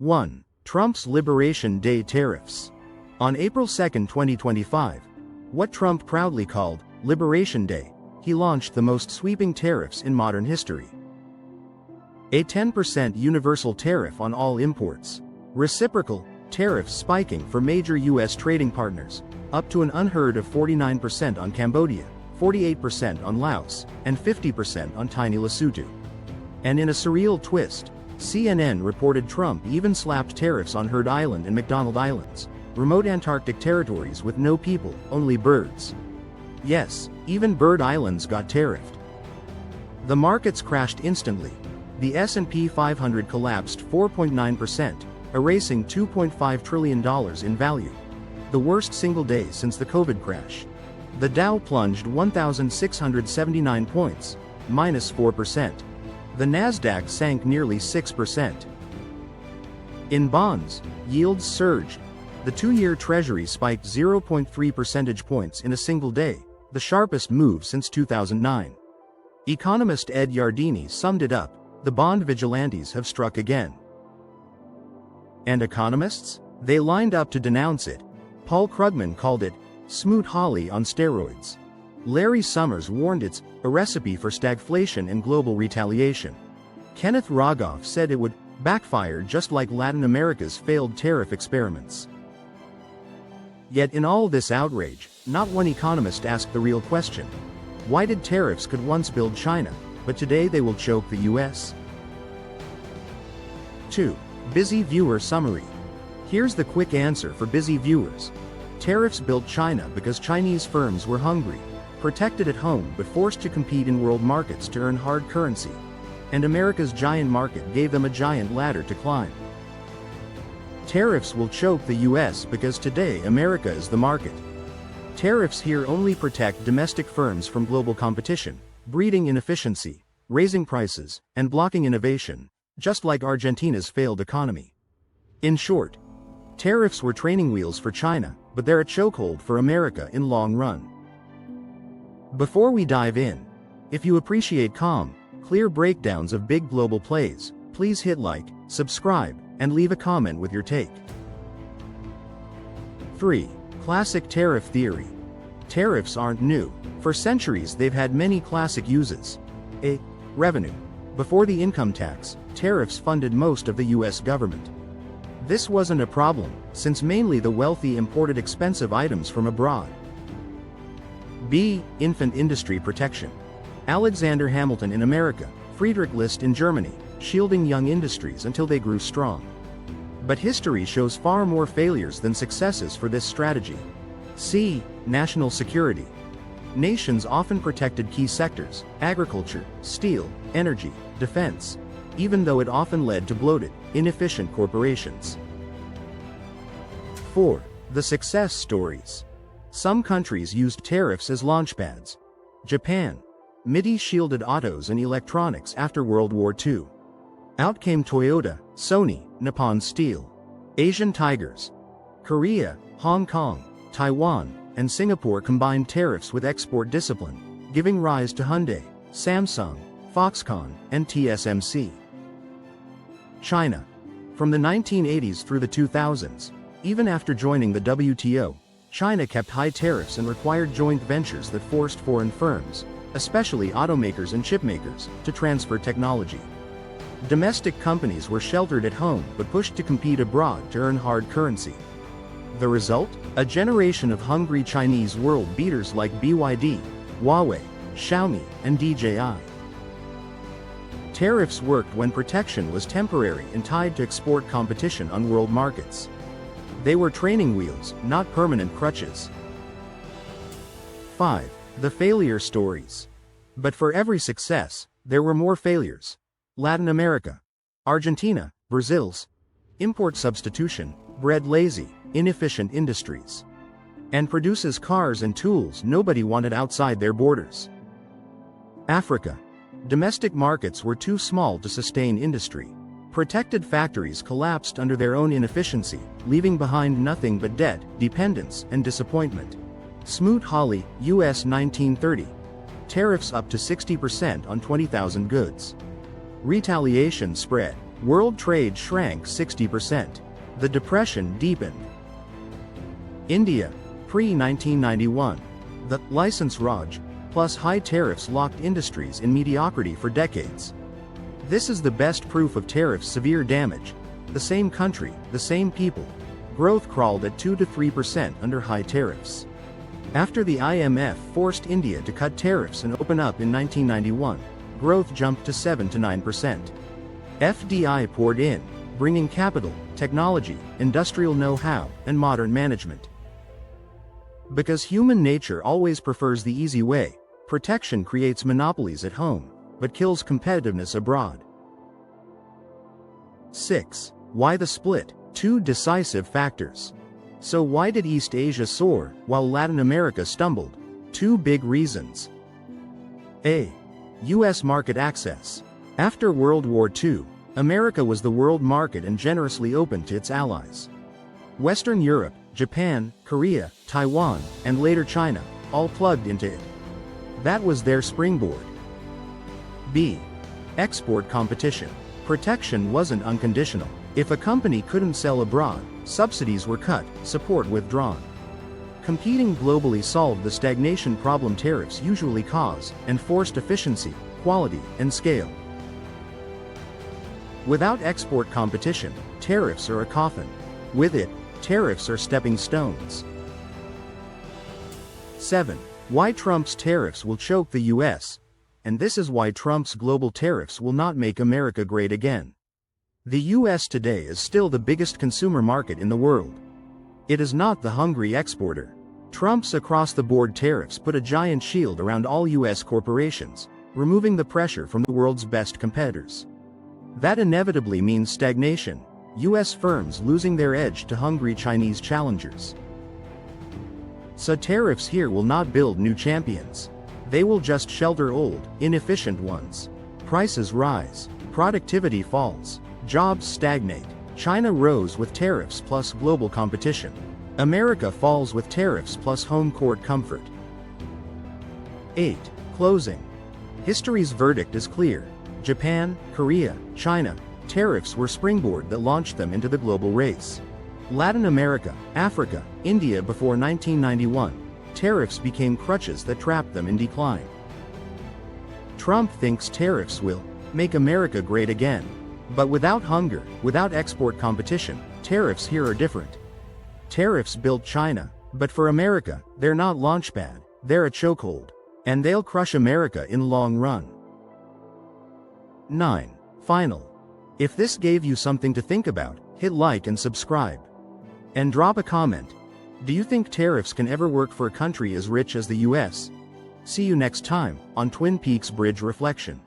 1. Trump's Liberation Day tariffs. On April 2, 2025, what Trump proudly called Liberation Day, he launched the most sweeping tariffs in modern history. A 10% universal tariff on all imports. Reciprocal tariffs spiking for major U.S. trading partners, up to an unheard of 49% on Cambodia, 48% on Laos, and 50% on tiny Lesotho. And in a surreal twist, CNN reported Trump even slapped tariffs on Heard Island and McDonald Islands, remote Antarctic territories with no people, only birds. Yes, even bird islands got tariffed. The markets crashed instantly. The S&P 500 collapsed 4.9%, erasing $2.5 trillion in value. The worst single day since the COVID crash. The Dow plunged 1,679 points, minus 4%. The Nasdaq sank nearly 6%. In bonds, yields surged. The 2-year Treasury spiked 0.3 percentage points in a single day, the sharpest move since 2009. Economist Ed Yardeni summed it up: the bond vigilantes have struck again. And economists? They lined up to denounce it. Paul Krugman called it Smoot Hawley on steroids. Larry Summers warned it's a recipe for stagflation and global retaliation. Kenneth Rogoff said it would backfire just like Latin America's failed tariff experiments. Yet in all this outrage, not one economist asked the real question. Why did tariffs could once build China, but today they will choke the US? 2. Busy viewer summary. Here's the quick answer for busy viewers. Tariffs built China because Chinese firms were hungry, protected at home but forced to compete in world markets to earn hard currency. And America's giant market gave them a giant ladder to climb. Tariffs will choke the US because today America is the market. Tariffs here only protect domestic firms from global competition, breeding inefficiency, raising prices, and blocking innovation, just like Argentina's failed economy. In short, tariffs were training wheels for China, but they're a chokehold for America in long run. Before we dive in, if you appreciate calm, clear breakdowns of big global plays, please hit like, subscribe, and leave a comment with your take. 3. Classic tariff theory. Tariffs aren't new. For centuries they've had many classic uses. A. Revenue. Before the income tax, tariffs funded most of the US government. This wasn't a problem, since mainly the wealthy imported expensive items from abroad. B. Infant industry protection. Alexander Hamilton in America, Friedrich List in Germany, shielding young industries until they grew strong. But history shows far more failures than successes for this strategy. C. National security. Nations often protected key sectors, agriculture, steel, energy, defense, even though it often led to bloated, inefficient corporations. 4. The success stories. Some countries used tariffs as launchpads. Japan. MIDI shielded autos and electronics after World War II. Out came Toyota, Sony, Nippon Steel. Asian tigers. Korea, Hong Kong, Taiwan, and Singapore combined tariffs with export discipline, giving rise to Hyundai, Samsung, Foxconn, and TSMC. China. From the 1980s through the 2000s, even after joining the WTO, China kept high tariffs and required joint ventures that forced foreign firms, especially automakers and chipmakers, to transfer technology. Domestic companies were sheltered at home but pushed to compete abroad to earn hard currency. The result? A generation of hungry Chinese world beaters like BYD, Huawei, Xiaomi, and DJI. Tariffs worked when protection was temporary and tied to export competition on world markets. They were training wheels, not permanent crutches. 5. The failure stories. But for every success, there were more failures. Latin America. Argentina, Brazil's import substitution, bred lazy, inefficient industries. And produces cars and tools nobody wanted outside their borders. Africa. Domestic markets were too small to sustain industry. Protected factories collapsed under their own inefficiency, leaving behind nothing but debt, dependence, and disappointment. Smoot Hawley, US 1930. Tariffs up to 60% on 20,000 goods. Retaliation spread. World trade shrank 60%. The depression deepened. India, pre-1991. The license Raj, plus high tariffs locked industries in mediocrity for decades. This is the best proof of tariffs' severe damage. The same country, the same people. Growth crawled at 2 to 3% under high tariffs. After the IMF forced India to cut tariffs and open up in 1991, growth jumped to 7 to 9%. FDI poured in, bringing capital, technology, industrial know-how, and modern management. Because human nature always prefers the easy way, protection creates monopolies at home, but kills competitiveness abroad. 6. Why the split? 2 decisive factors. So why did East Asia soar, while Latin America stumbled? 2 big reasons. A. U.S. market access. After World War II, America was the world market and generously opened to its allies. Western Europe, Japan, Korea, Taiwan, and later China, all plugged into it. That was their springboard. B. Export competition. Protection wasn't unconditional. If a company couldn't sell abroad, subsidies were cut, support withdrawn. Competing globally solved the stagnation problem tariffs usually cause, and forced efficiency, quality, and scale. Without export competition, tariffs are a coffin. With it, tariffs are stepping stones. 7. Why Trump's tariffs will choke the U.S. And this is why Trump's global tariffs will not make America great again. The U.S. today is still the biggest consumer market in the world. It is not the hungry exporter. Trump's across-the-board tariffs put a giant shield around all U.S. corporations, removing the pressure from the world's best competitors. That inevitably means stagnation, U.S. firms losing their edge to hungry Chinese challengers. So tariffs here will not build new champions. They will just shelter old, inefficient ones. Prices rise, productivity falls, jobs stagnate. China rose with tariffs plus global competition. America falls with tariffs plus home court comfort. 8. Closing. History's verdict is clear. Japan, Korea, China, tariffs were springboard that launched them into the global race. Latin America, Africa, India before 1991, tariffs became crutches that trapped them in decline. Trump thinks tariffs will make America great again. But without hunger, without export competition, tariffs here are different. Tariffs built China, but for America, they're not launchpad, they're a chokehold. And they'll crush America in long run. 9. Final. If this gave you something to think about, hit like and subscribe. And drop a comment. Do you think tariffs can ever work for a country as rich as the US? See you next time, on Twin Peaks Bridge Reflection.